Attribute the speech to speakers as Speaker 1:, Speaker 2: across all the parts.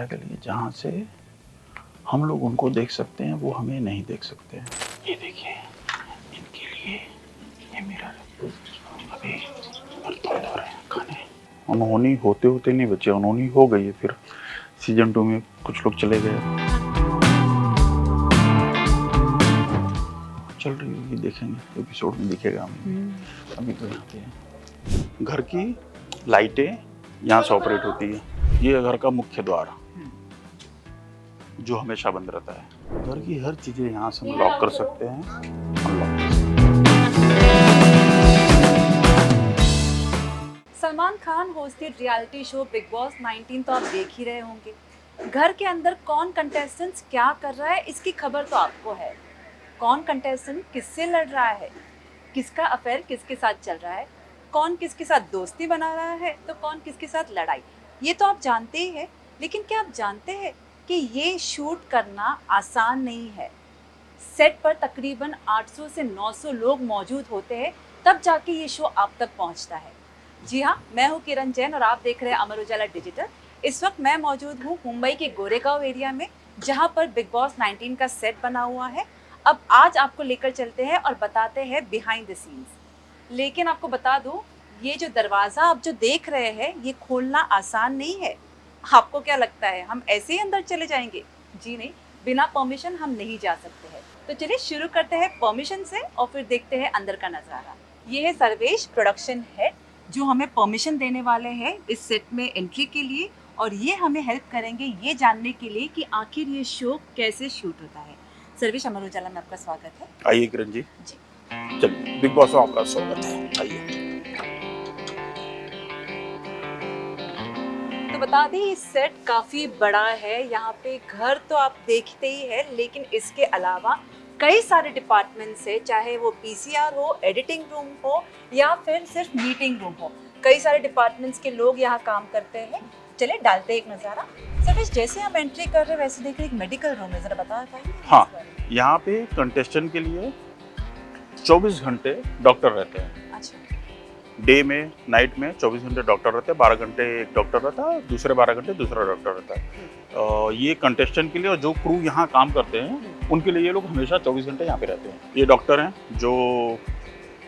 Speaker 1: गली है जहाँ से हम लोग उनको देख सकते हैं, वो हमें नहीं देख सकते हैं। ये देखिए, इनके लिए ये मिरर अभी बर्तन धो रहे हैं, खाने अनहोनी होते होते नहीं बचे, अनहोनी हो गई है। फिर सीजन 2 में कुछ लोग चले गए, चल रही होगी, देखेंगे एपिसोड में दिखेगा हमें। अभी तो यहाँ पे घर की लाइटें यहाँ से ऑपरेट होती है। ये घर का मुख्य द्वार जो हमेशा बंद रहता है। घर की हर चीजें यहाँ से हम लॉक कर सकते हैं, अनलॉक कर सकते हैं।
Speaker 2: Salman Khan hosted reality show big boss 19 तो आप देख ही रहे होंगे। घर के अंदर कौन कंटेस्टेंट्स क्या कर रहा है इसकी खबर तो आपको है। कौन कंटेस्टेंट किससे लड़ रहा है, किसका अफेयर किसके साथ चल रहा है, कौन किसके साथ दोस्ती बना रहा है तो कौन किसके साथ लड़ाई, ये तो आप जानते ही है। लेकिन क्या आप जानते हैं कि ये शूट करना आसान नहीं है। सेट पर तकरीबन 800 से 900 लोग मौजूद होते हैं, तब जाके ये शो आप तक पहुंचता है। जी हाँ, मैं हूँ किरण जैन और आप देख रहे हैं अमर उजाला डिजिटल। इस वक्त मैं मौजूद हूँ मुंबई के गोरेगांव एरिया में, जहाँ पर बिग बॉस 19 का सेट बना हुआ है। अब आज आपको लेकर चलते हैं और बताते हैं बिहाइंड द सीन्स। लेकिन आपको बता दूँ, ये जो दरवाज़ा आप जो देख रहे हैं ये खोलना आसान नहीं है। आपको क्या लगता है हम ऐसे ही अंदर चले जाएंगे? जी नहीं, बिना परमिशन हम नहीं जा सकते हैं। तो चलिए शुरू करते हैं परमिशन से और फिर देखते हैं अंदर का नज़ारा। ये है सर्वेश, प्रोडक्शन हेड, जो हमें परमिशन देने वाले हैं इस सेट में एंट्री के लिए, और ये हमें हेल्प करेंगे ये जानने के लिए कि आखिर ये शो कैसे शूट होता है। सर्वेश, अमर उजाला में आपका स्वागत है।
Speaker 1: आइए किरण जी। चलिए, बिग बॉस में आपका स्वागत है, आइए।
Speaker 2: तो बता दें, ये सेट काफ़ी बड़ा है। यहाँ पे घर तो आप देखते ही है, लेकिन इसके अलावा कई सारे डिपार्टमेंट्स है, चाहे वो पीसीआर हो, एडिटिंग रूम हो या फिर सिर्फ मीटिंग रूम हो। कई सारे डिपार्टमेंट्स के लोग यहाँ काम करते हैं। चलिए डालते हैं एक नज़ारा। सर्वेश, जैसे हम एंट्री कर रहे हैं वैसे देख रहे हैं एक मेडिकल रूम है, ज़रा बता पाएंगे?
Speaker 1: हाँ, यहाँ पे कंटेस्टेंट के लिए 24 घंटे डॉक्टर रहते हैं।
Speaker 2: अच्छा।
Speaker 1: डे में, नाइट में 24 घंटे डॉक्टर रहते हैं। 12 घंटे एक डॉक्टर रहता है, दूसरे 12 घंटे दूसरा डॉक्टर रहता है। ये कंटेस्टेंट के लिए, और जो क्रू यहाँ काम करते हैं उनके लिए ये लोग हमेशा 24 घंटे यहाँ पे रहते हैं। ये डॉक्टर हैं जो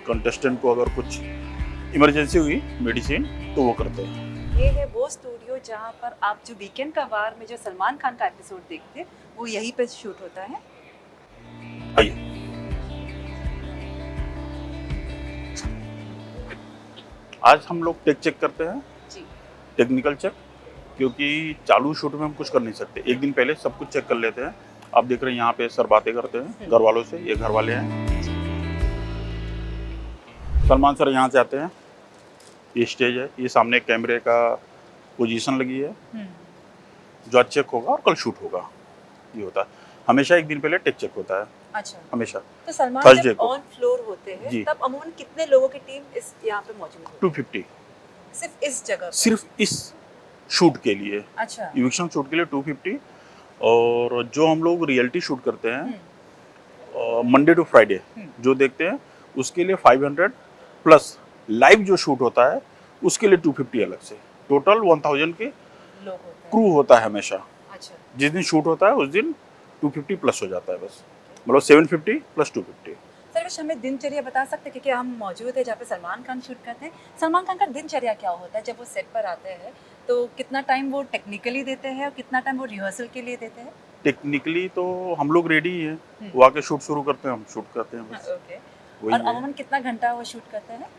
Speaker 1: कंटेस्टेंट को अगर कुछ इमरजेंसी हुई मेडिसिन तो वो करते हैं।
Speaker 2: ये है वो स्टूडियो जहाँ पर आप जो वीकेंड का वार में जो सलमान खान का एपिसोड देखते हैं वो यहीं पे शूट होता है।
Speaker 1: आइए। आज हम लोग टेक चेक करते हैं
Speaker 2: जी।
Speaker 1: टेक्निकल चेक, क्योंकि चालू शूट में हम कुछ कर नहीं सकते। एक दिन पहले सब कुछ चेक कर लेते हैं। आप देख रहे हैं यहाँ पे सर बातें करते हैं घर वालों से, ये घर वाले हैं। सलमान सर यहाँ से आते हैं, ये स्टेज है, ये सामने कैमरे का पोजीशन लगी है जो आज चेक होगा और कल शूट होगा। ये होता है हमेशा, एक दिन पहले टेक चेक होता है।
Speaker 2: अच्छा।
Speaker 1: हमेशा।
Speaker 2: तो सलमान
Speaker 1: Thursday
Speaker 2: जब
Speaker 1: को
Speaker 2: ऑन फ्लोर होते हैं
Speaker 1: जी।
Speaker 2: तब अमूमन कितने लोगों की टीम इस यहाँ पे मौजूद है?
Speaker 1: 250
Speaker 2: सिर्फ इस जगह पर?
Speaker 1: सिर्फ इस शूट के लिए,
Speaker 2: अच्छा।
Speaker 1: इविक्शन शूट के लिए 250। और जो हम लोग रियलिटी शूट करते हैं मंडे टू फ्राइडे जो देखते हैं उसके लिए 500 प्लस लाइव जो शूट होता है उसके लिए 250 अलग से। टोटल 1000 के
Speaker 2: लोग होते हैं।
Speaker 1: क्रू होता है हमेशा।
Speaker 2: अच्छा।
Speaker 1: जिस दिन शूट होता है उस दिन 250 प्लस हो जाता है, बस मतलब 750 प्लस 250।
Speaker 2: सर्वेश, हमें दिनचर्या बता सकते हैं, क्योंकि हम मौजूद है जहाँ पे सलमान खान शूट करते हैं। सलमान खान का दिनचर्या क्या होता है जब वो सेट पर आते हैं? तो कितना टाइम वो टेक्निकली देते हैं और कितना टाइम वो रिहर्सल के लिए देते हैं?
Speaker 1: टेक्निकली तो हम लोग रेडी ही हैं, वो आके शूट शुरू करते हैं, हम शूट करते हैं बस।
Speaker 2: ओके।
Speaker 1: वही
Speaker 2: और
Speaker 1: है।
Speaker 2: अमूमन कितना घंटा वो शूट करते हैं?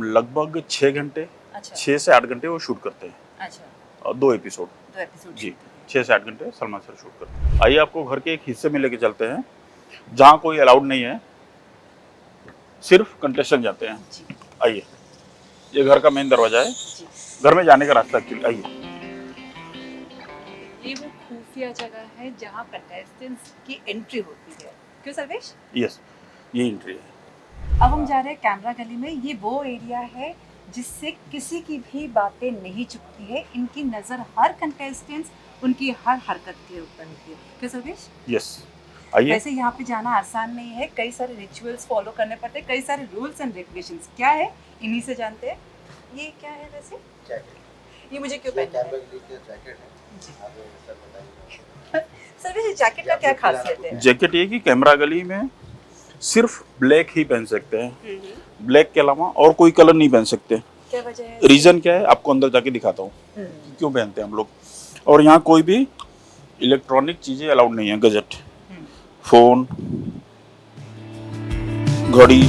Speaker 1: लगभग 6 घंटे।
Speaker 2: अच्छा।
Speaker 1: 6 से 8 घंटे वो शूट करते हैं।
Speaker 2: अच्छा।
Speaker 1: और 2 एपिसोड।
Speaker 2: 2 एपिसोड
Speaker 1: जी, 6 से 8 घंटे सलमान सर शूट करते हैं। आइए आपको घर के एक हिस्से में लेके चलते हैं जहाँ कोई अलाउड नहीं है, सिर्फ कंटेस्टेंट जाते हैं।
Speaker 2: जी।
Speaker 1: आइए, ये घर का मेन दरवाजा है,
Speaker 2: जी।
Speaker 1: घर में जाने का रास्ता एक्चुअली। आइए।
Speaker 2: ये वो खुफिया जगह है जहाँ कंटेस्टेंट्स की एंट्री होती है, क्यों सर्वेश?
Speaker 1: यस, ये एंट्री है।
Speaker 2: अब हम जा रहे हैं कैमरा गली में। ये वो एरिया है जिससे किसी की भी बातें नहीं चुकती है। इनकी नज़र हर कंटेस्टेंट्स, उनकी हर हरकत के ऊपर होती है, क्यों सर्वेश?
Speaker 1: यस, आइए।
Speaker 2: वैसे यहाँ पे जाना आसान नहीं है, कई सारे रिचुअल्स फॉलो करने पड़ते हैं, कई सारे रूल्स एंड रेगुलेशंस। क्या है इन्हीं से जानते हैं। ये क्या है वैसे? ये मुझे क्यों पहनना है?
Speaker 3: कैमरा के लिए जैकेट है, आप सर बताइए।
Speaker 2: सर वैसे जैकेट का क्या खासियत है?
Speaker 1: जैकेट ये कि कैमरा गली में सिर्फ ब्लैक ही पहन सकते हैं, ब्लैक के अलावा और कोई कलर नहीं पहन सकते।
Speaker 2: क्या वजह है?
Speaker 1: रीजन क्या है आपको अंदर जाके दिखाता हूँ क्यों पहनते हैं हम लोग। और यहाँ कोई भी इलेक्ट्रॉनिक चीजें अलाउड नहीं है, गजट, फोन, घड़ी।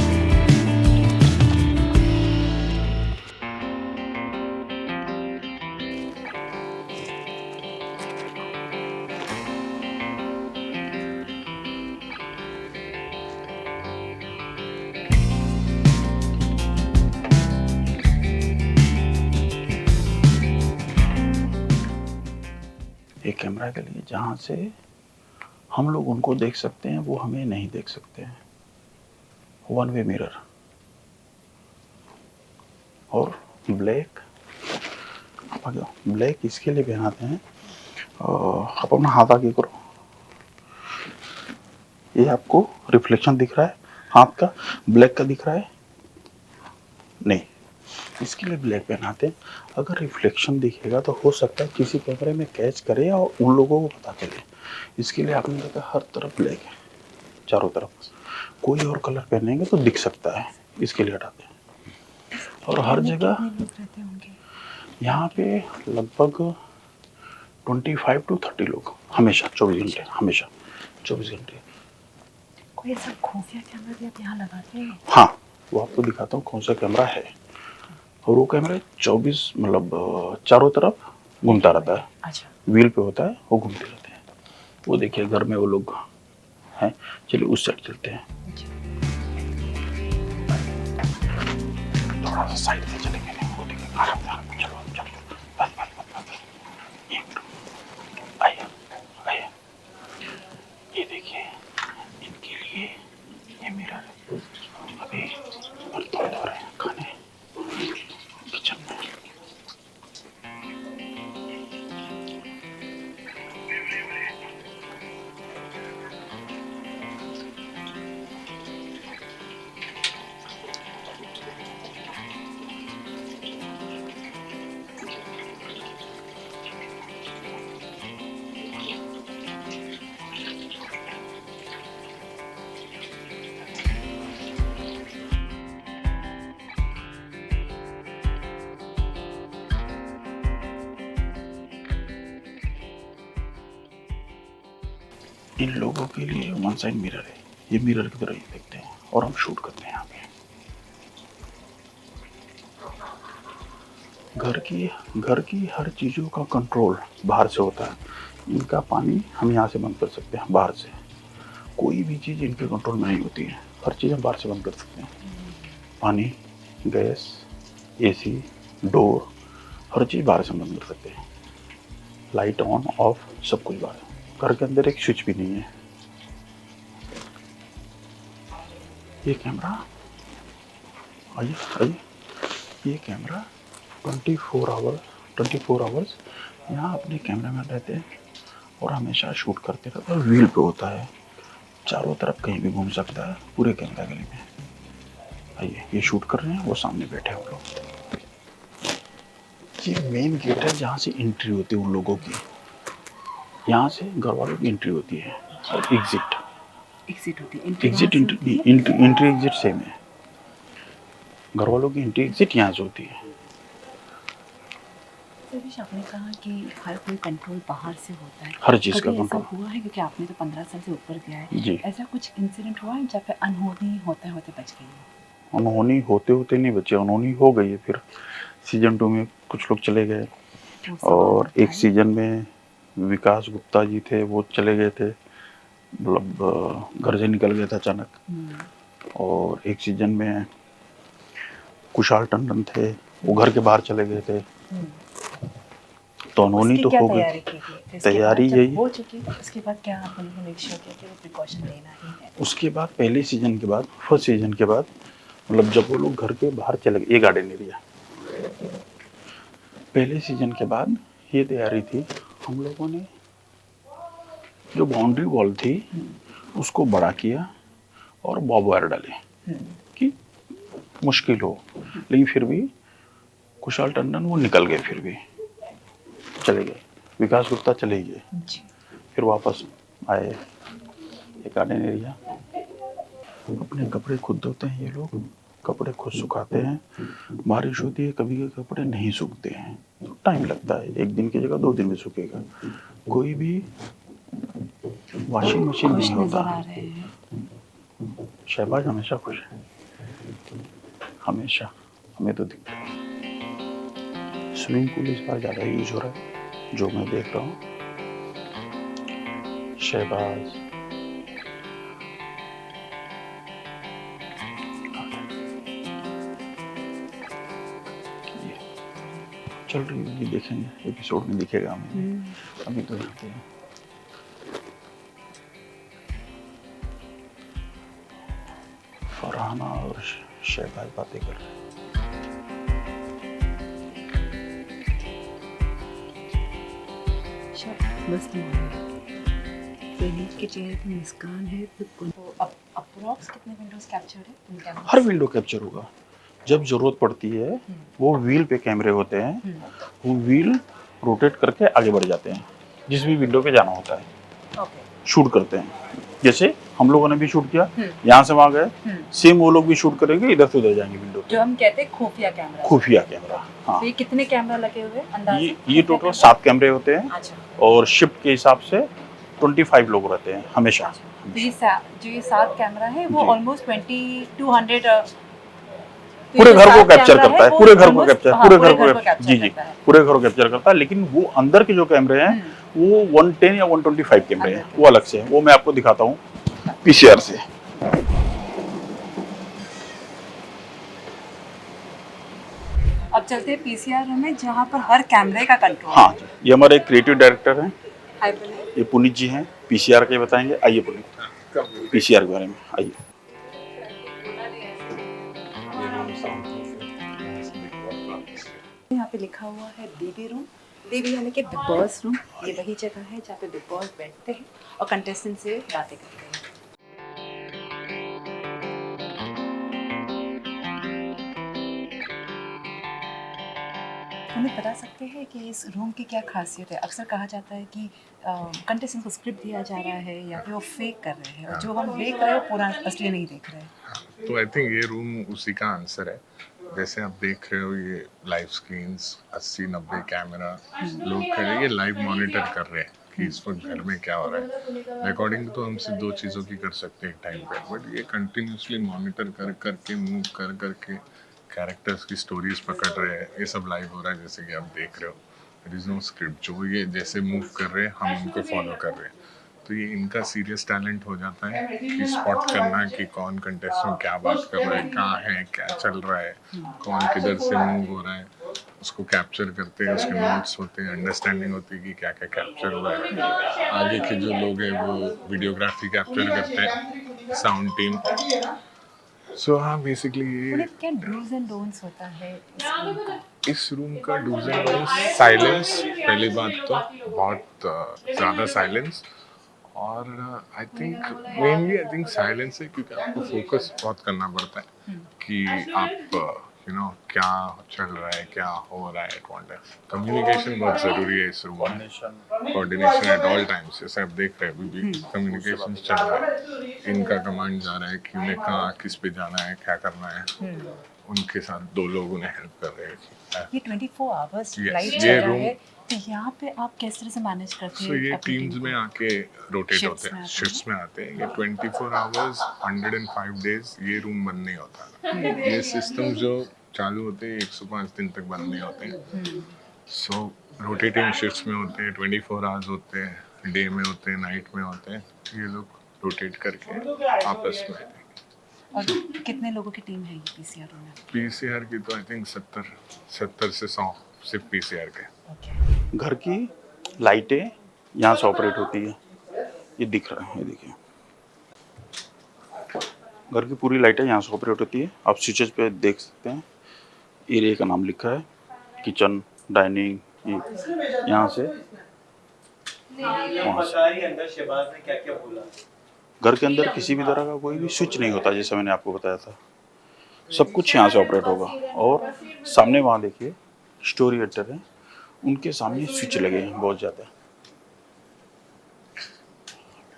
Speaker 1: एक कैमरा के लिए जहाँ से हम लोग उनको देख सकते हैं वो हमें नहीं देख सकते हैं, वन वे मिरर। और ब्लैक, ब्लैक इसके लिए पहनाते हैं, आप अपना हाथ आगे करो, ये आपको रिफ्लेक्शन दिख रहा है हाथ का, ब्लैक का दिख रहा है नहीं, इसके लिए ब्लैक पहनाते हैं। अगर रिफ्लेक्शन दिखेगा तो हो सकता है किसी कैमरे में कैच करे और उन लोगों को पता चले, इसके लिए आपने देखा हर तरफ ब्लैक है, चारों तरफ। कोई और कलर पहनेंगे तो दिख सकता है, इसके लिए हटाते हैं। और हर जगह यहाँ पे लगभग 25 to 30 लोग हमेशा 24 घंटे, हमेशा 24 घंटे।
Speaker 2: कोई ऐसा खुफिया कैमरा भी आप यहाँ लगाते हैं?
Speaker 1: हाँ, वो आपको दिखाता हूँ कौन सा कैमरा है। और वो कैमरा 24 मतलब चारों तरफ घूमता रहता है।
Speaker 2: अच्छा।
Speaker 1: व्हील पे होता है, वो घूमते रहते हैं। वो देखिए घर में वो लोग हैं। चलिए उस साइड चलते हैं, थोड़ा सा साइड में चलेंगे। वो देखिए आराम से, आराम से, चलो चलो, बस बस बस बस, ये आइए आइए, ये देखिए इनके लिए ये मिरर अभी बर्तन धो रहे हैं, खाने किचन में। इन लोगों के लिए वन साइड मिरर है, ये मिरर की तरह ही देखते हैं और हम शूट करते हैं यहाँ पे। घर की हर चीज़ों का कंट्रोल बाहर से होता है। इनका पानी हम यहाँ से बंद कर सकते हैं, बाहर से कोई भी चीज़ इनके कंट्रोल में नहीं होती है, हर चीज़ हम बाहर से बंद कर सकते हैं। पानी, गैस, एसी, डोर, हर चीज़ बाहर से बंद कर सकते हैं। लाइट ऑन ऑफ सब कुछ बाहर। घर के अंदर एक स्विच भी नहीं है। ये कैमरा, आइए आइए, ये कैमरा 24 आवर्स यहाँ अपने कैमरे में रहते हैं और हमेशा शूट करते रहते हैं। व्हील पे होता है, चारों तरफ कहीं भी घूम सकता है पूरे कैमरा गली में। आइए, ये शूट कर रहे हैं, वो सामने बैठे हैं हम लोग। ये मेन गेट है जहाँ से एंट्री होती है उन लोगों की, यहाँ से घर वालों की एंट्री होती है और एग्जिट होती है। एंट्री एग्जिट सेम है, घर वालों की एंट्री एग्जिट यहाँ से होती है।
Speaker 2: सतीश, आपने कहा कि हर कोई कंट्रोल बाहर से होता है,
Speaker 1: हर चीज़ का
Speaker 2: कभी
Speaker 1: कंट्रोल
Speaker 2: ऐसा हुआ है, क्योंकि आपने तो 15 साल से ऊपर किया है
Speaker 1: जी।
Speaker 2: ऐसा कुछ इंसिडेंट हुआ है जहाँ पे अनहोनी होते होते बच गई हो?
Speaker 1: अनहोनी होते होते नहीं बचे, अनहोनी हो गई है। फिर सीजन 2 में कुछ लोग चले गए और एक सीजन में विकास गुप्ता जी थे, वो चले गए थे, मतलब घर से निकल गए थे अचानक। और एक सीजन में कुशाल टंडन थे, वो घर के बाहर चले गए थे। तो अनहोनी तो हो गई। तैयारी यही
Speaker 2: हो चुकी, उसके बाद क्या आपने मेक श्योर किया कि वो प्रिकॉशन लेना ही है?
Speaker 1: उसके बाद पहले सीजन के बाद, फर्स्ट सीजन के बाद, मतलब जब वो लोग घर के बाहर चले गए, ये गार्डन एरिया, पहले सीजन के बाद ये तैयारी थी हम लोगों ने, जो बाउंड्री वॉल थी उसको बड़ा किया और बॉब वायर डाले कि मुश्किल हो, लेकिन फिर भी कुशाल टंडन वो निकल गए फिर भी, चले गए, विकास गुप्ता चले गए,
Speaker 2: जी।
Speaker 1: फिर वापस आए। ये गार्डन एरिया, अपने कपड़े खुद धोते हैं ये लोग, कपड़े खुद सुखाते हैं। बारिश होती है कभी के कपड़े नहीं सूखते हैं तो टाइम लगता है, 1 दिन की जगह 2 दिन में सूखेगा। कोई भी वॉशिंग मशीन
Speaker 2: खुश
Speaker 1: नहीं
Speaker 2: नजर
Speaker 1: होता।
Speaker 2: आ रहे हैं।
Speaker 1: शहबाज हमेशा खुश है, हमेशा। हमें तो दिखता है स्विमिंग पूल इस बार ज़्यादा यूज हो रहा है जो मैं देख रहा हूँ। शहबाज ये चल रही होगी, देखेंगे एपिसोड में दिखेगा हमें। अभी तो यहाँ पे फरहाना और शहबाज बातें कर रहे हैं।
Speaker 2: बस के चेहरे पे मुस्कान है। तो अब अप्रॉक्स कितने विंडोज कैप्चर्ड है इन कैमरे?
Speaker 1: हर विंडो कैप्चर होगा जब जरूरत पड़ती है। वो व्हील पे कैमरे होते हैं, वो व्हील रोटेट करके आगे बढ़ जाते हैं जिस भी विंडो पे जाना होता है।
Speaker 2: ओके।
Speaker 1: शूट करते हैं, जैसे हम लोगों ने भी शूट किया, यहाँ से वहाँ गए, सेम वो लोग भी शूट करेंगे, इधर से उधर जाएंगे विंडो पे।
Speaker 2: जो हम कहते हैं खुफिया कैमरा।
Speaker 1: खुफिया कैमरा, हाँ।
Speaker 2: तो ये कितने कैमरा लगे हुए अंदाजे?
Speaker 1: ये टोटल 7 कैमरे होते हैं।
Speaker 2: अच्छा।
Speaker 1: और शिफ्ट के हिसाब से 25 लोग रहते हैं हमेशा।
Speaker 2: तो ये जो ये 7 कैमरा है वो
Speaker 1: जी।
Speaker 2: ऑलमोस्ट 2200
Speaker 1: पूरे घर को कैप्चर करता है, पूरे घर को कैप्चर,
Speaker 2: हाँ,
Speaker 1: पूरे घर को
Speaker 2: कैप्चर
Speaker 1: जी जी
Speaker 2: करता है।
Speaker 1: पूरे घर को कैप्चर करता है। लेकिन वो अंदर के जो कैमरे हैं वो 110 या 125 कैमरे हैं, वो अलग से हैं। वो मैं आपको दिखाता हूँ पीसीआर से।
Speaker 2: अब चलते हैं पीसीआर रूम में जहाँ पर हर कैमरे का कंट्रोल।
Speaker 1: हाँ जी, ये हमारे क्रिएटिव डायरेक्टर हैं,
Speaker 2: हाय पुनीत।
Speaker 1: ये पुनीत जी हैं, पीसीआर के बताएंगे। आइए पुनीत, पीसीआर के बारे में आइए।
Speaker 2: यहाँ पे लिखा हुआ है देवी रूम। देवी यानी कि बिग बॉस रूम। ये वही जगह है जहाँ पे बिग बॉस बैठते हैं और कंटेस्टेंट से बातें करते हैं। हमें बता सकते हैं कि इस रूम की क्या खासियत है? अक्सर कहा जाता है कि कंटेस्टेंट को स्क्रिप्ट दिया जा रहा है या फिर वो फेक कर रहे हैं और जो हम देख रहे हैं वो पूरा असली नहीं देख रहे हैं।
Speaker 4: तो आई थिंक ये रूम उसी का आंसर है। जैसे आप देख रहे हो ये लाइव स्क्रीन्स 80-90 कैमरा लोग खड़े ये लाइव मॉनिटर कर रहे हैं कि इस वक्त घर में क्या हो रहा है। रिकॉर्डिंग तो हम सिर्फ 2 चीज़ों की कर सकते हैं एक टाइम पे, बट ये कंटिन्यूसली मॉनिटर कर करके मूव कर करके कैरेक्टर्स की स्टोरीज पकड़ रहे हैं। ये सब लाइव हो रहा है जैसे कि आप देख रहे हो। देयर इज़ नो स्क्रिप्ट, जो ये जैसे मूव कर रहे हैं हम उनको फॉलो कर रहे हैं। तो ये इनका सीरियस टैलेंट हो जाता है कि स्पॉट करना कि कौन कंटेस्टेंट क्या बात कर रहा है, कहाँ है, क्या चल रहा है, कौन किधर से मूव हो रहा है, उसको कैप्चर करते हैं। उसके नोट्स होते हैं, अंडरस्टैंडिंग होती है कि क्या क्या कैप्चर हुआ है। आगे के जो लोग हैं वो वीडियोग्राफी कैप्चर करते हैं, साउंड टीम। सो हाँ, बेसिकली
Speaker 2: क्या डूज एंड डोंट्स होता है
Speaker 4: इस रूम का डूज एंड डोंट्स साइलेंस। पहली बात तो बहुत ज़्यादा साइलेंस, और आई थिंक साइलेंस है क्योंकि आपको फोकस बहुत करना पड़ता है कि आप क्या चल रहा है, क्या हो रहा है, कौन है। कम्युनिकेशन बहुत ज़रूरी है इस रूम में, कोऑर्डिनेशन एट ऑल टाइम्स। जैसे आप देख रहे हैं अभी भी कम्युनिकेशन चल रहा है, इनका कमांड जा रहा है कि उन्हें कहाँ किस पे जाना है, क्या करना है। उनके साथ 2 लोग उन्हें हेल्प कर रहे हैं।
Speaker 2: ये 24 आवर्स
Speaker 4: Yes,
Speaker 2: लाइव
Speaker 4: ये
Speaker 2: चल रहा
Speaker 4: room-
Speaker 2: है, तो यहाँ पे आप किस तरह से मैनेज करते हैं?
Speaker 4: ये
Speaker 2: अपनी
Speaker 4: टीम्स
Speaker 2: team
Speaker 4: में
Speaker 2: को?
Speaker 4: आके रोटेट
Speaker 2: Shifts
Speaker 4: होते
Speaker 2: में
Speaker 4: हैं,
Speaker 2: आते
Speaker 4: शिफ्ट्स में आते हैं। ये 24 आवर्स 105 डेज ये रूम बंद नहीं होता। ये सिस्टम जो चालू होते हैं 105 दिन तक बंद नहीं होते हैं। सो रोटेटिंग शिफ्ट्स में होते हैं, 24 आवर्स होते हैं, डे में होते हैं, नाइट में होते हैं। ये लोग रोटेट करके आपस में।
Speaker 2: और कितने लोगों की टीम है ये पीसीआर में?
Speaker 4: पीसीआर की तो आई थिंक 70 से 100 सिर्फ पीसीआर के।
Speaker 2: ओके।
Speaker 1: घर की लाइटें यहाँ से ऑपरेट होती है, ये दिख रहा है, ये देखिए। घर की पूरी लाइटें यहाँ से ऑपरेट होती है। आप स्विचेस पे देख सकते हैं, एरिया का नाम लिखा है, किचन, डाइनिंग, ये यहाँ से वहाँ से। घर के अंदर किसी भी तरह का कोई भी स्विच नहीं होता, जैसे मैंने आपको बताया था। सब कुछ यहाँ से ऑपरेट होगा। और सामने वहाँ देखिए स्टोरी एडिटर है, उनके सामने स्विच लगे हैं बहुत ज़्यादा,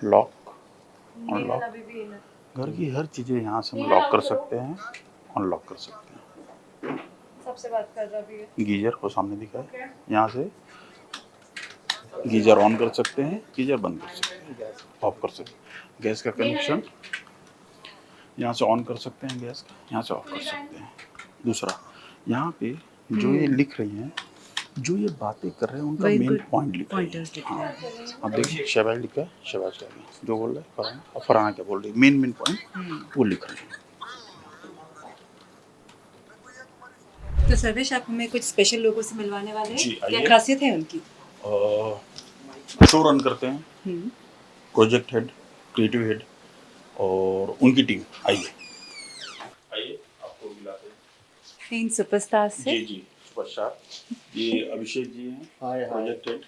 Speaker 1: लॉक अनलॉक, घर की हर चीज़ें यहाँ से हम लॉक कर सकते हैं, अनलॉक कर सकते हैं।
Speaker 2: सबसे बात कर रहा भी है।
Speaker 1: गीजर को सामने दिखा है, यहाँ से गीजर ऑन कर सकते हैं, गीजर बंद कर सकते हैं, ऑफ कर सकते हैं। गैस का कनेक्शन यहाँ से ऑन कर सकते हैं, गैस का यहाँ से ऑफ कर सकते हैं। दूसरा, यहाँ पे जो ये लिख रही हैं, जो ये बातें कर रहे हैं, उनका मेन पॉइंट लिखा है। हाँ, अब देखिए शहबाज लिखा है, शहबाज क्या है, जो बोल रहे हैं फरहाना, और फरहाना क्या बोल रही है, मेन पॉइंट वो लिख रहे हैं।
Speaker 2: तो सर्वेश, आप हमें कुछ स्पेशल लोगों से मिलवाने वाले
Speaker 1: जी,
Speaker 2: हैं, क्या
Speaker 1: आइए।
Speaker 2: खासियत है उनकी?
Speaker 1: शो रन करते हैं, प्रोजेक्ट हेड, क्रिएटिव हेड और उनकी टीम। आइए आइए, आपको मिलाते हैं।
Speaker 2: 3 सुपरस्टार्स से।
Speaker 1: जी सुपरस्टार, ये अभिषेक जी हैं, प्रोजेक्ट हेड।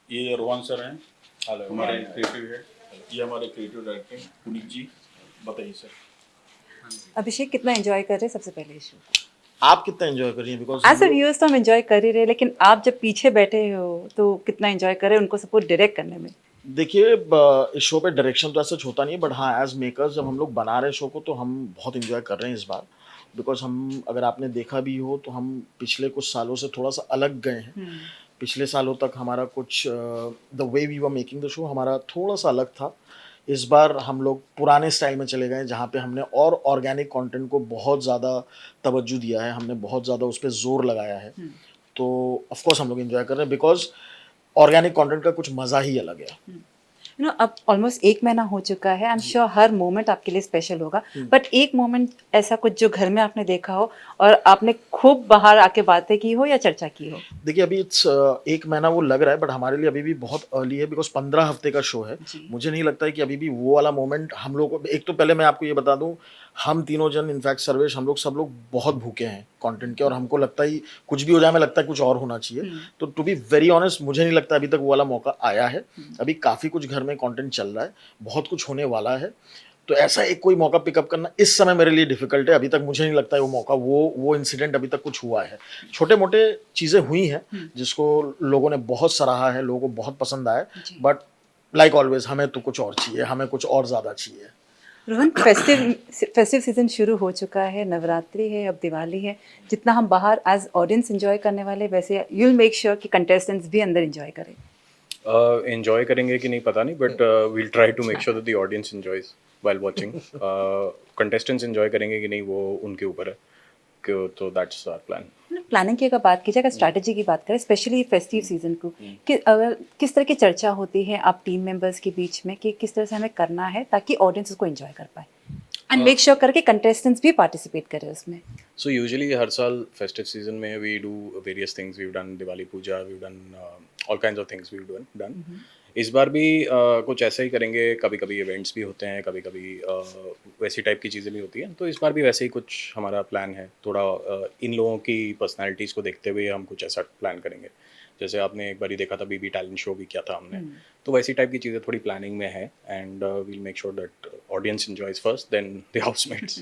Speaker 1: ये रोहन सर हैं, हमारे क्रिएटिव हेड। ये हमारे क्रिएटिव डायरेक्टर पुनीत जी। बताइए सर।
Speaker 2: अभिषेक, कितना एंजॉय कर रहे हैं सबसे पहले इस शो को?
Speaker 5: आप कितना एंजॉय कर रही हैं? बिकॉज
Speaker 2: एज अ व्यूअर्स तो हम एंजॉय कर ही रहे हैं, लेकिन आप जब पीछे बैठे हो तो कितना एंजॉय कर रहे हैं उनको सपोर्ट डायरेक्ट करने में?
Speaker 5: देखिए, इस शो पे डायरेक्शन तो ऐसा होता नहीं है, बट हाँ एज मेकर्स जब हम लोग बना रहे हैं शो को तो हम बहुत एंजॉय कर रहे हैं इस बार। बिकॉज हम, अगर आपने देखा भी हो तो हम पिछले कुछ सालों से थोड़ा सा अलग गए हैं। पिछले सालों तक हमारा कुछ the way we were making the show हमारा थोड़ा सा अलग था। इस बार हम लोग पुराने स्टाइल में चले गए, जहाँ पे हमने और ऑर्गेनिक कंटेंट को बहुत ज़्यादा तवज्जो दिया है, हमने बहुत ज़्यादा उस पर जोर लगाया है। तो ऑफ कोर्स हम लोग एंजॉय कर रहे हैं, बिकॉज ऑर्गेनिक कंटेंट का कुछ मज़ा ही अलग है।
Speaker 2: यू नो, अब ऑलमोस्ट 1 महीना हो चुका है। I am sure her moment आपके लिए स्पेशल होगा, बट एक मोमेंट ऐसा कुछ जो घर में आपने देखा हो और आपने खूब बाहर आके बातें की हो या चर्चा की हो?
Speaker 5: देखिए, अभी इट्स 1 महीना वो लग रहा है, बट हमारे लिए अभी भी बहुत अर्ली है, बिकॉज 15 हफ्ते का शो है। मुझे नहीं लगता है कि अभी भी वो वाला मोमेंट हम लोग को। एक तो पहले मैं आपको ये बता दूं, हम तीनों जन, इनफैक्ट सर्वेश, हम लोग सब लोग बहुत भूखे हैं कंटेंट के, और हमको लगता है कुछ भी हो जाए, हमें लगता है कुछ और होना चाहिए। तो टू बी वेरी ऑनेस्ट, मुझे नहीं लगता अभी तक वो वाला मौका आया है। अभी काफ़ी कुछ घर में कंटेंट चल रहा है, बहुत कुछ होने वाला है। तो ऐसा एक कोई मौका पिकअप करना इस समय मेरे लिए डिफिकल्ट है। अभी तक मुझे नहीं लगता है वो मौका, वो इंसिडेंट अभी तक कुछ हुआ है। छोटे मोटे चीज़ें हुई हैं जिसको लोगों ने बहुत सराहा है, लोगों को बहुत पसंद आया, बट लाइक ऑलवेज हमें तो कुछ और चाहिए, हमें कुछ और ज़्यादा चाहिए।
Speaker 2: रोहन, फेस्टिव सीजन शुरू हो चुका है, नवरात्रि है, अब दिवाली है। जितना हम बाहर एज ऑडियंस एंजॉय करने वाले, वैसे यू विल मेक श्योर कि कंटेस्टेंट्स भी अंदर एंजॉय करें।
Speaker 6: एंजॉय करेंगे कि नहीं पता नहीं, but we'll try to make sure that the audience enjoys while watching. Contestants enjoy करेंगे कि नहीं वो उनके ऊपर है, तो दैट्स आवर प्लान।
Speaker 2: प्लानिंग की अगर बात की जाए, अगर स्ट्रैटेजी की बात करें, स्पेशली फेस्टिव सीजन को, कि अगर किस तरह की चर्चा होती है आप टीम मेंबर्स के बीच में कि किस तरह से हमें करना है ताकि ऑडियंस उसको एंजॉय कर पाए एंड मेक श्योर करके कंटेस्टेंट्स भी पार्टिसिपेट करें उसमें?
Speaker 6: So usually हर साल festive season में we do various things. We've done Diwali Puja, we've done all kinds of things we've done. इस बार भी कुछ ऐसा ही करेंगे। कभी कभी इवेंट्स भी होते हैं, कभी कभी वैसी टाइप की चीज़ें भी होती हैं। तो इस बार भी वैसे ही कुछ हमारा प्लान है। थोड़ा इन लोगों की पर्सनालिटीज़ को देखते हुए हम कुछ ऐसा प्लान करेंगे। जैसे आपने एक बार ही देखा था बीबी टैलेंट शो भी किया था हमने, तो वैसी टाइप की चीज़ें थोड़ी प्लानिंग में है। And we'll make sure that audience enjoys first then the housemates.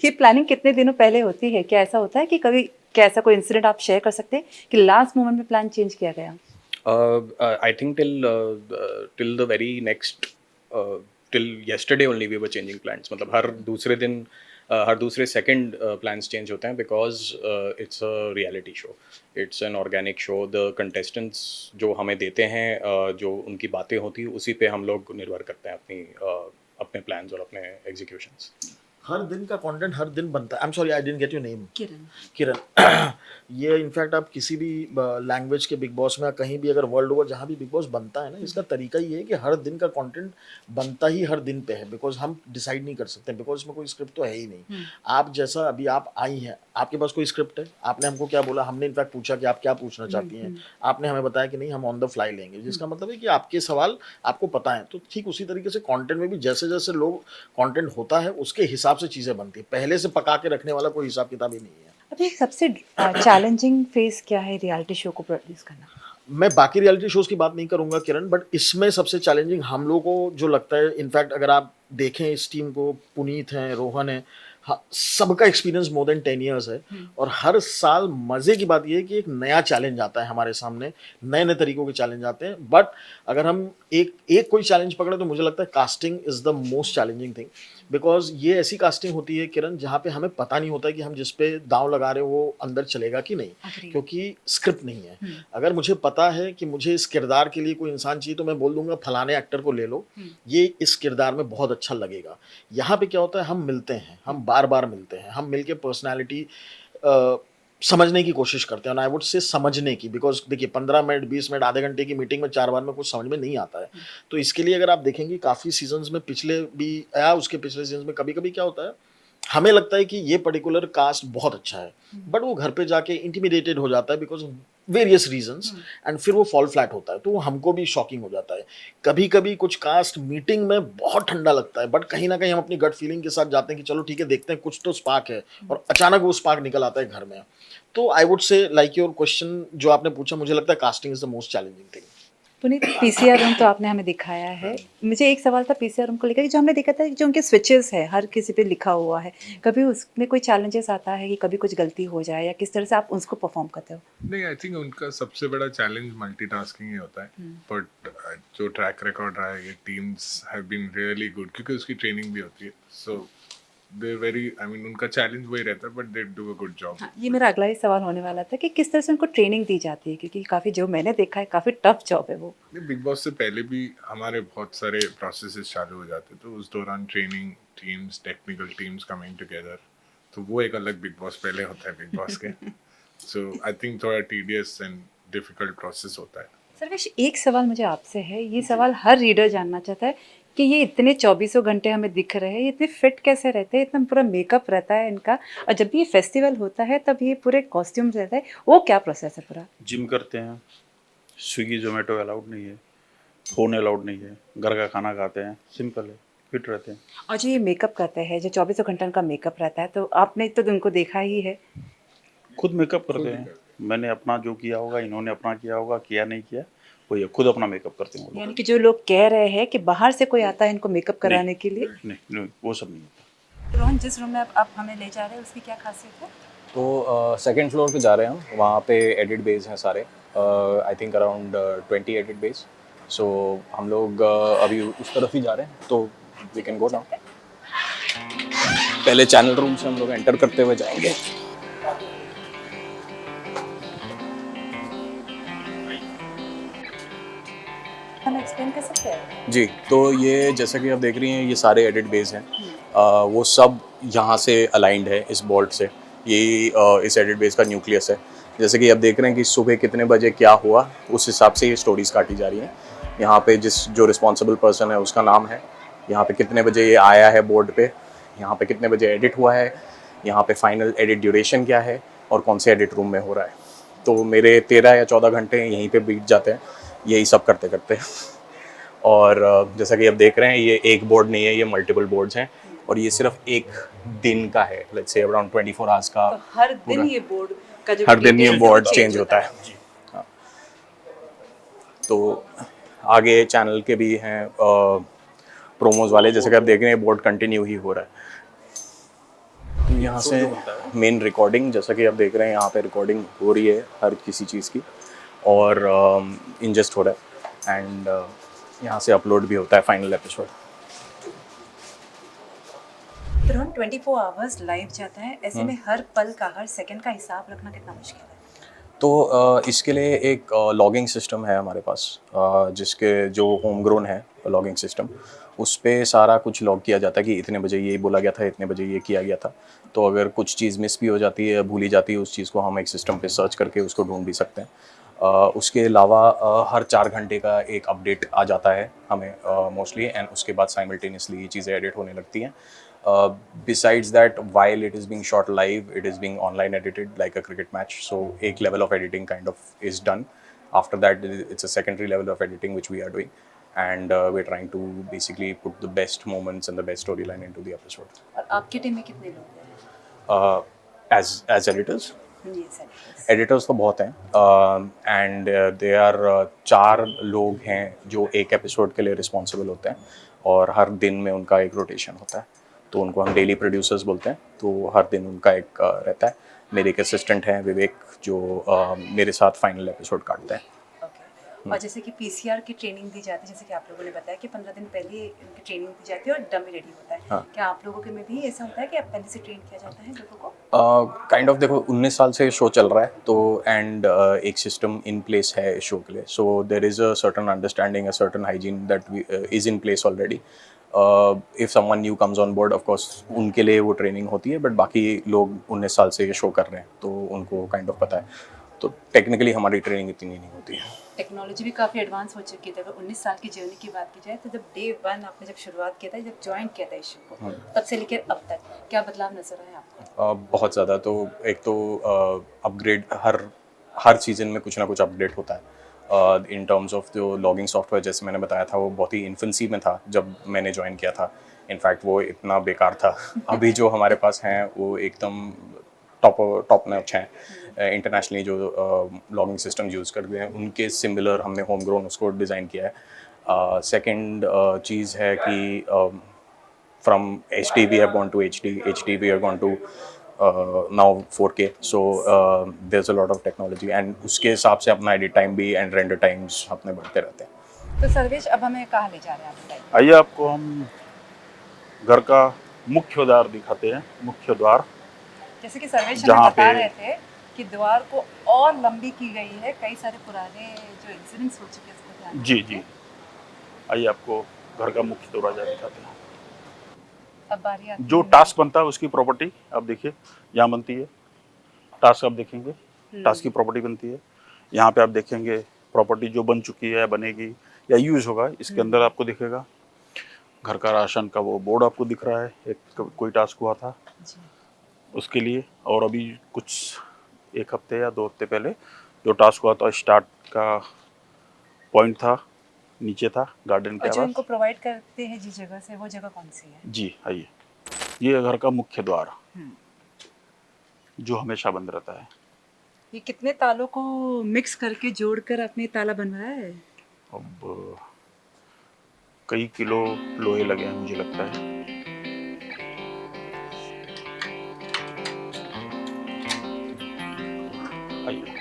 Speaker 2: ये प्लानिंग कितने दिनों पहले होती है? क्या ऐसा होता है कि कभी, क्या ऐसा कोई इंसिडेंट आप शेयर कर सकते हैं कि लास्ट मोमेंट में प्लान चेंज किया गया?
Speaker 6: I think till the very next till yesterday only we were changing plans. मतलब हर दूसरे दिन हर दूसरे सेकंड प्लान्स चेंज होते हैं, because it's a reality show, it's an organic show. The contestants जो हमें देते हैं, जो उनकी बातें होती हैं, उसी पे हम लोग निर्भर करते हैं अपने प्लान्स और अपने एग्जीक्यूशंस।
Speaker 5: हर दिन का कंटेंट हर दिन बनता है। I am sorry, I didn't get your name.
Speaker 2: Kiran.
Speaker 5: ये इनफैक्ट आप किसी भी लैंग्वेज के बिग बॉस में, कहीं भी अगर वर्ल्ड ओवर जहाँ भी बिग बॉस बनता है ना, इसका तरीका ये है कि हर दिन का कंटेंट बनता ही हर दिन पे है। बिकॉज हम डिसाइड नहीं कर सकते, बिकॉज इसमें कोई स्क्रिप्ट तो है ही नहीं। आप जैसा अभी आप आई हैं, आपके पास कोई स्क्रिप्ट है? आपने हमको क्या बोला, हमने इनफैक्ट पूछा कि आप क्या पूछना चाहती हैं, आपने हमें बताया कि नहीं हम ऑन द फ्लाई लेंगे, जिसका मतलब है कि आपके सवाल आपको पता है। तो ठीक उसी तरीके से कंटेंट में भी जैसे जैसे लोग कंटेंट होता है उसके हिसाब से चीज़ें बनती है। पहले से पका के रखने वाला कोई हिसाब किताब ही नहीं है।
Speaker 2: अभी सबसे चैलेंजिंग फेज क्या है रियलिटी शो को प्रोड्यूस करना?
Speaker 5: मैं बाकी रियलिटी शोज़ की बात नहीं करूंगा किरण, बट इसमें सबसे चैलेंजिंग हम लोगों को जो लगता है, इनफैक्ट अगर आप देखें इस टीम को, पुनीत हैं, रोहन है, हाँ, सबका एक्सपीरियंस मोर देन 10 ईयर्स है। और हर साल मज़े की बात ये है कि एक नया चैलेंज आता है हमारे सामने, नए नए तरीकों के चैलेंज आते हैं। बट अगर हम एक एक कोई चैलेंज पकड़े तो मुझे लगता है casting is the most challenging thing, because ये ऐसी कास्टिंग होती है किरण जहाँ पे हमें पता नहीं होता है कि हम जिस पे दांव लगा रहे हैं वो अंदर चलेगा कि नहीं,
Speaker 2: Agree.
Speaker 5: क्योंकि स्क्रिप्ट नहीं है। अगर मुझे पता है कि मुझे इस किरदार के लिए कोई इंसान चाहिए तो मैं बोल दूंगा फलाने एक्टर को ले लो, ये इस किरदार में बहुत अच्छा लगेगा। यहाँ पे क्या होता है, हम मिलते हैं, हम बार बार मिलते हैं, हम मिलके पर्सनैलिटी समझने की कोशिश करते हैं। आई वुड से समझने की, बिकॉज देखिए 15 मिनट 20 मिनट आधे घंटे की मीटिंग में 4 बार में कुछ समझ में नहीं आता है। तो इसके लिए अगर आप देखेंगे काफ़ी सीजन्स में, पिछले भी या उसके पिछले सीजन में, कभी कभी क्या होता है, हमें लगता है कि ये पर्टिकुलर कास्ट बहुत अच्छा है, बट वो घर पे जाके इंटिमिडेटेड हो जाता है बिकॉज वेरियस रीजंस, एंड फिर वो फॉल फ्लैट होता है, तो वो हमको भी शॉकिंग हो जाता है। कभी कभी कुछ कास्ट मीटिंग में बहुत ठंडा लगता है, बट कहीं ना कहीं हम अपनी गट फीलिंग के साथ जाते हैं कि चलो ठीक है देखते हैं कुछ तो स्पार्क है, और अचानक वो स्पार्क निकल आता है घर में। तो I would say like your question जो आपने पूछा, मुझे लगता है casting is the most challenging thing.
Speaker 2: Puneet, PCR room तो आपने हमें दिखाया है। मुझे एक सवाल था पीसीआर रूम को लेकर, जो हमने देखा था जो उनके स्विचेस है हर किसी पे लिखा हुआ है, कभी उसमें कोई चैलेंजेस आता है कि कभी कुछ गलती हो जाए, या किस तरह से आप उसको परफॉर्म करते हो?
Speaker 4: नहीं, आई थिंक उनका सबसे बड़ा चैलेंज मल्टीटास्किंग ही होता है। बट जो ट्रैक रिकॉर्ड रहा है, ये teams have been really good, क्योंकि उसकी ट्रेनिंग भी होती है। So they very, I mean उनका चैलेंज वही रहता है, but they do a good job.
Speaker 2: हाँ, ये मेरा अगला ही सवाल होने वाला था कि किस तरह से उनको ट्रेनिंग दी जाती है, क्योंकि काफ़ी, जो मैंने देखा है, काफ़ी टफ जॉब है वो।
Speaker 4: बिग बॉस से पहले भी हमारे बहुत सारे प्रोसेसेस चालू हो जाते, तो उस दौरान training teams, technical teams coming together, तो वो एक अलग बिग बॉस पहले होता है बिग बॉस के। सो आई थिंक थोड़ा टीडियस एंड डिफिकल्ट प्रोसेस होता है।
Speaker 2: सर्वेश, एक सवाल मुझे आपसे है, ये सवाल हर रीडर जानना चाहता है कि ये इतने 24 घंटे हमें दिख रहे हैं, ये इतने फिट कैसे रहते हैं, इतना पूरा मेकअप रहता है इनका, और जब भी ये फेस्टिवल होता है तब ये पूरे कॉस्ट्यूम्स रहता है, वो क्या प्रोसेस है पूरा?
Speaker 1: जिम करते हैं, स्विगी जोमेटो अलाउड नहीं है, फ़ोन अलाउड नहीं है, घर का खाना खाते हैं, सिंपल है, फिट रहते हैं।
Speaker 2: और जो ये मेकअप करते हैं, जो 24 घंटे का मेकअप रहता है, तो आपने तो उनको देखा ही है।
Speaker 1: खुद मेकअप करते हैं, मैंने अपना जो किया होगा, इन्होंने अपना किया होगा, किया नहीं किया वही है, खुद अपना मेकअप करते हैं वो लोग।
Speaker 2: यानी कि जो लोग कह रहे हैं कि बाहर से कोई आता है इनको मेकअप कराने के लिए,
Speaker 1: नहीं, वो सब नहीं होता।
Speaker 2: रोहन, जिस रूम में आप हमें ले जा रहे हैं उसकी क्या खासियत है?
Speaker 6: तो सेकंड फ्लोर पे जा रहे हैं हम, वहाँ पे एडिट बेस हैं सारे, I think around 20 edit bays. So हम लोग अभी उस तरफ ही जा रहे हैं, तो वी कैन गो नाउ। पहले चैनल रूम से हम लोग एंटर करते हुए जाएंगे।
Speaker 2: हमें एक्सप्लेन कर सकते हैं?
Speaker 6: जी, तो ये जैसा कि आप देख रही हैं, ये सारे एडिट बेस हैं, वो सब यहाँ से अलाइंड है इस बोल्ट से। ये इस एडिट बेस का न्यूक्लियस है। जैसे कि आप देख रहे हैं कि सुबह कितने बजे क्या हुआ, उस हिसाब से ये स्टोरीज काटी जा रही हैं। यहाँ पे जो रिस्पॉन्सिबल पर्सन है उसका नाम है, यहाँ पे कितने बजे ये आया है बोर्ड पे, यहाँ पे कितने बजे एडिट हुआ है, यहाँ पे फाइनल एडिट ड्यूरेशन क्या है, और कौन से एडिट रूम में हो रहा है। तो मेरे 13 या 14 घंटे यहीं पे बीत जाते हैं यही सब करते करते। और जैसा कि आप देख रहे हैं, ये एक बोर्ड नहीं है, ये मल्टीपल बोर्ड्स हैं, और ये सिर्फ एक दिन का है, लेट्स से अराउंड 24 आवर्स का।
Speaker 2: तो हर दिन ये बोर्ड का जो
Speaker 6: हर दिन ये
Speaker 2: details है,
Speaker 6: बोर्ड
Speaker 2: वो
Speaker 6: चेंज होता है। हाँ। तो आगे चैनल के भी हैं प्रोमोज वाले, जैसे कि आप देख रहे हैं बोर्ड कंटिन्यू ही हो रहा है। तो यहाँ से मेन रिकॉर्डिंग, जैसा कि आप देख रहे हैं, यहाँ पे रिकॉर्डिंग हो रही है हर किसी चीज़ की, और इंजस्ट हो रहा है, एंड यहाँ से अपलोड भी होता है फाइनल एपिसोड।
Speaker 2: तो रोहन, 24 आवर्स लाइव जाता है, ऐसे में हर पल का, हर सेकंड का हिसाब रखना कितना मुश्किल है?
Speaker 6: तो इसके लिए एक लॉगिंग सिस्टम है हमारे पास, जिसके जो होम ग्रोन है लॉगिंग सिस्टम, उस पे सारा कुछ लॉग किया जाता है कि इतने बजे ये बोला गया था, इतने बजे ये किया गया था। तो अगर कुछ चीज़ मिस भी हो जाती है, भूली जाती है, उस चीज़ को हम एक सिस्टम पे सर्च करके उसको ढूंढ भी सकते हैं। उसके अलावा हर 4 घंटे का एक अपडेट आ जाता है हमें मोस्टली, एंड उसके बाद साइमल्टेनियसली ये चीज़ें एडिट होने लगती हैं। Besides that, while it is being shot live, it is being online edited like a cricket match. So, एक level of editing kind of is done. After that, it's a secondary level of editing which we are doing, and we're trying to basically put the best moments and the best storyline into the episode.
Speaker 2: और आपकी team में कितने लोग हैं?
Speaker 6: As editors,
Speaker 2: Yes,
Speaker 6: editors तो बहुत हैं, and they are 4 लोग हैं जो एक एपिसोड के लिए रिस्पॉन्सिबल होते हैं, और हर दिन में उनका एक रोटेशन होता है, तो उनको हम डेली प्रोड्यूसर्स बोलते हैं। तो हर दिन उनका एक रहता है। मेरे एक असिस्टेंट हैं विवेक, जो मेरे साथ फाइनल एपिसोड काटते हैं।
Speaker 2: ओके। और जैसे कि पीसीआर की ट्रेनिंग दी जाती है, जैसे कि आप लोगों ने बताया कि 15 दिन पहले इनकी ट्रेनिंग दी जाती है और डमी रेडी होता है।
Speaker 6: हाँ।
Speaker 2: क्या आप लोगों के में भी ऐसा होता है कि आप पहले से ट्रेन किया जाता है लोगों को?
Speaker 6: काइंड ऑफ देखो, 19 साल से शो चल रहा है, तो एंड एक सिस्टम इन प्लेस है इस शो के लिए। So there is a certain understanding, a certain hygiene that is in place already. If someone new comes on board, of course उनके लिए वो ट्रेनिंग होती है, बट बाकी लोग 19 साल से ये शो कर रहे हैं, तो उनको काइंड ऑफ पता है। तो टेक्निकली हमारी ट्रेनिंग इतनी नहीं होती है।
Speaker 2: टेक्नोलॉजी भी काफ़ी एडवांस हो चुकी है। अगर 19 साल की जर्नी की बात की जाए तो जब डे 1 आपने जब शुरुआत किया था, जब ज्वाइन किया था इस शो को, तब से लेकर अब तक क्या बदलाव नजर आया आपको?
Speaker 6: बहुत ज़्यादा। तो एक तो अपग्रेड हर सीज़न में कुछ ना कुछ अपडेट होता है। इन टर्म्स ऑफ जो लॉगिंग सॉफ्टवेयर, जैसे मैंने बताया था, वो बहुत ही इन्फेंसी में था जब मैंने ज्वाइन किया था। इनफैक्ट वो इतना बेकार था। अभी जो हमारे पास हैं वो एकदम टॉप नॉच हैं। इंटरनेशनली जो लॉगिंग सिस्टम यूज़ करते हैं उनके सिमिलर हमने होम ग्रोन उसको डिज़ाइन किया है। सेकेंड चीज़ है कि from HD we have gone to HD we have gone to now 4K, so there's a lot of technology, and उसके हिसाब से अपना एडिट टाइम भी एंड रेंडर टाइम्स अपने बढ़ते रहते हैं।
Speaker 2: तो सर्वेश, अब हमें कहाँ ले जा रहे हैं आप बताइए?
Speaker 1: आइए आपको हम घर का मुख्य द्वार दिखाते हैं। मुख्य द्वार,
Speaker 2: जैसे कि सर्वेश हमें
Speaker 1: जहाँ
Speaker 2: बता
Speaker 1: पे-
Speaker 2: रहे थे कि द्वार को और लंबी की गई है, कई सारे पुराने जो इंसिडेंट्स हो चुके हैं उसको ध्यान में
Speaker 1: जी
Speaker 2: रखते
Speaker 1: जी।
Speaker 2: हैं।
Speaker 1: आइए आपको घर का मुख्य दरवाजा दिखाते हैं।
Speaker 2: अब बारी आती
Speaker 1: जो
Speaker 2: है-
Speaker 1: टास्क बनता है उसकी प्रॉपर्टी आप देखिए यहाँ बनती है। टास्क आप देखेंगे, टास्क की प्रॉपर्टी बनती है। यहाँ पे आप देखेंगे प्रॉपर्टी जो बन चुकी है, बनेगी या यूज होगा। इसके अंदर आपको दिखेगा घर का राशन का वो बोर्ड आपको दिख रहा है। एक कोई टास्क हुआ था
Speaker 2: जी।
Speaker 1: उसके लिए, और अभी कुछ 1 हफ्ते या 2 हफ्ते पहले जो टास्क हुआ था, स्टार्ट का पॉइंट था, नीचे था गार्डन के
Speaker 2: और जो
Speaker 1: आवाज।
Speaker 2: इनको प्रोवाइड करते हैं जिस जगह से, वो जगह कौन सी है?
Speaker 1: जी आइए, ये घर का मुख्य द्वार
Speaker 2: हम्म।
Speaker 1: जो हमेशा बंद रहता है।
Speaker 2: ये कितने तालों को मिक्स करके जोड़कर आपने ताला बनवाया है?
Speaker 1: अब कई किलो लोहे लगे हैं मुझे लगता है। आइए,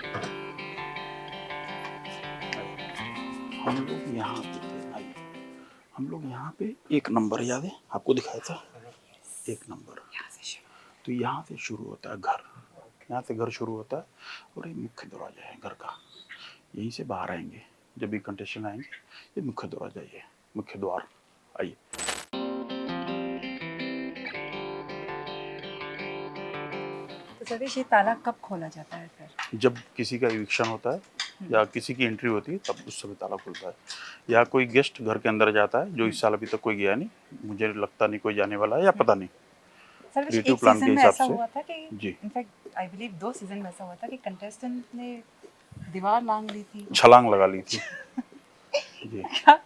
Speaker 1: हम लोग यहाँ पे थे। आइए, हम लोग यहाँ पे 1 नंबर याद है आपको दिखाया था, 1 नंबर।
Speaker 2: यहाँ से शुरू।
Speaker 1: तो यहाँ से शुरू होता है घर, यहाँ से घर शुरू होता है और ये मुख्य दरवाजा है घर का। यहीं से बाहर आएंगे जब भी कंटेस्टेंट आएंगे, ये मुख्य दरवाजा, ये मुख्य द्वार। आइए,
Speaker 2: तो सर्वेश, ये ताला कब खोला जाता है फिर?
Speaker 1: जब किसी का इविक्शन होता है या किसी की एंट्री होती है तब उस समय ताला खुलता है। या कोई गेस्ट घर के अंदर जाता है, जो इस साल अभी तक कोई गया नहीं, मुझे लगता नहीं कोई जाने वाला है या पता नहीं।
Speaker 2: सर्वेश,
Speaker 1: Creative
Speaker 2: एक
Speaker 1: plan
Speaker 2: सीजन
Speaker 1: के
Speaker 2: में
Speaker 1: हिसाब
Speaker 2: ऐसा
Speaker 1: से।
Speaker 2: हुआ था कि
Speaker 1: जी।
Speaker 2: इनफैक्ट आई बिलीव 2 सीजन में ऐसा हुआ था कि कंटेस्टेंट ने दीवार लांग ली थी।
Speaker 1: छलांग लगा ली थी। जी,
Speaker 2: क्या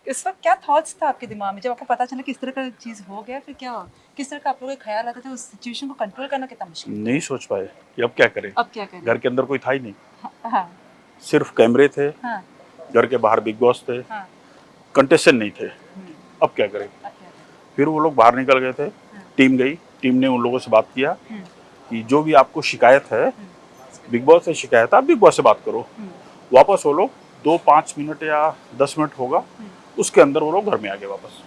Speaker 2: इस वक्त क्या थॉट्स था आपके दिमाग में जब आपको पता चला कि इस तरह का चीज़ हो गया? फिर क्या, किस तरह का आप लोगों के ख्याल आता था? उस सिचुएशन को कंट्रोल करना कितना मुश्किल?
Speaker 1: नहीं सोच पाए कि अब क्या करें।
Speaker 2: अब क्या करें?
Speaker 1: घर के अंदर कोई था ही नहीं,
Speaker 2: हाँ
Speaker 1: सिर्फ कैमरे थे,
Speaker 2: हाँ
Speaker 1: घर के बाहर बिग बॉस थे,
Speaker 2: हाँ।
Speaker 1: कंटेस्टेंट नहीं थे। अब क्या करें?
Speaker 2: अब क्या करें?
Speaker 1: फिर वो लोग बाहर निकल गए थे, टीम गई, टीम ने उन लोगों से बात किया कि जो भी आपको शिकायत है, बिग बॉस से शिकायत है, आप बिग बॉस से बात करो। वापस वो लोग 2-5 मिनट या 10 मिनट होगा, उसके अंदर वो लोग घर में आ गए वापस।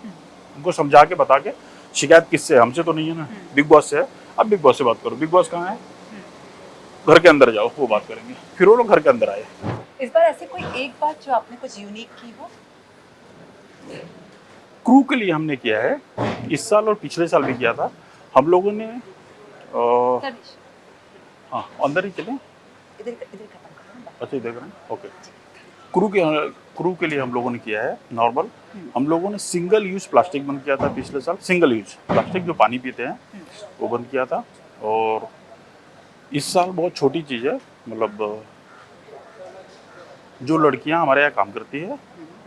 Speaker 1: उनको समझा के बता के, शिकायत किससे है? हमसे तो नहीं है ना, बिग बॉस से है, आप बिग बॉस से बात करो। बिग बॉस कहाँ है? घर के अंदर जाओ, वो बात करेंगे। फिर वो लोग घर के अंदर आए।
Speaker 2: इस बार ऐसी कोई एक बात जो आपने कुछ यूनिक की हो?
Speaker 1: क्रू के लिए हमने किया है, इस साल और पिछले साल भी किया था। हम लोगों ने
Speaker 2: सर्वेश,
Speaker 1: हाँ, अंदर ही चलें।
Speaker 2: इधर इधर खत्म करो ना।
Speaker 1: अच्छा, देख रहे हैं, ओके। क्रू के लिए हम लोगों ने किया है नॉर्मल। हम लोगों ने सिंगल यूज प्लास्टिक बंद किया था पिछले साल। सिंगल यूज प्लास्टिक जो पानी पीते हैं वो बंद किया था। और इस साल बहुत छोटी चीज़ है, मतलब जो लड़कियां हमारे यहाँ काम करती है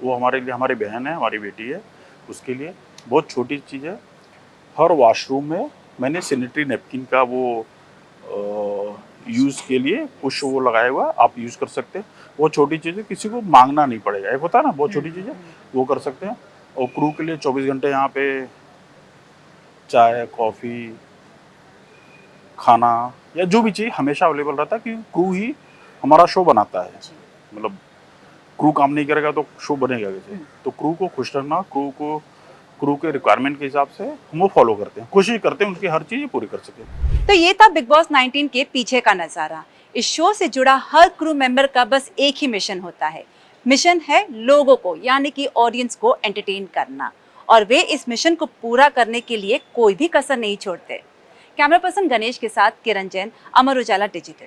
Speaker 1: वो हमारे लिए, हमारी बहन है, हमारी बेटी है, उसके लिए बहुत छोटी चीज़ है। हर वॉशरूम में मैंने सैनिटरी नैपकिन का वो यूज़ के लिए पुश वो लगाया हुआ, आप यूज़ कर सकते हैं। वो छोटी चीज़ें किसी को मांगना नहीं पड़ेगा। एक होता है ना बहुत छोटी चीज़ें, वो कर सकते हैं। और क्रू के लिए 24 घंटे यहाँ पे चाय कॉफ़ी खाना या जो भी चाहिए हमेशा अवेलेबल रहता है, क्योंकि क्रू ही हमारा शो बनाता है। मतलब क्रू काम नहीं करेगा तो शो बनेगा कैसे? तो क्रू को खुश रखना, क्रू के रिक्वायरमेंट के हिसाब से हम वो फॉलो करते हैं, कोशिश करते हैं उनकी हर चीज़ पूरी कर सकें।
Speaker 2: तो ये था बिग बॉस 19 के पीछे का नज़ारा। इस शो से जुड़ा हर क्रू मेंबर का बस एक ही मिशन होता है। मिशन है लोगों को यानी कि ऑडियंस को एंटरटेन करना, और वे इस मिशन को पूरा करने के लिए कोई भी कसर नहीं छोड़ते। कैमरा पर्सन गणेश के साथ किरण जैन, अमर उजाला डिजिटल।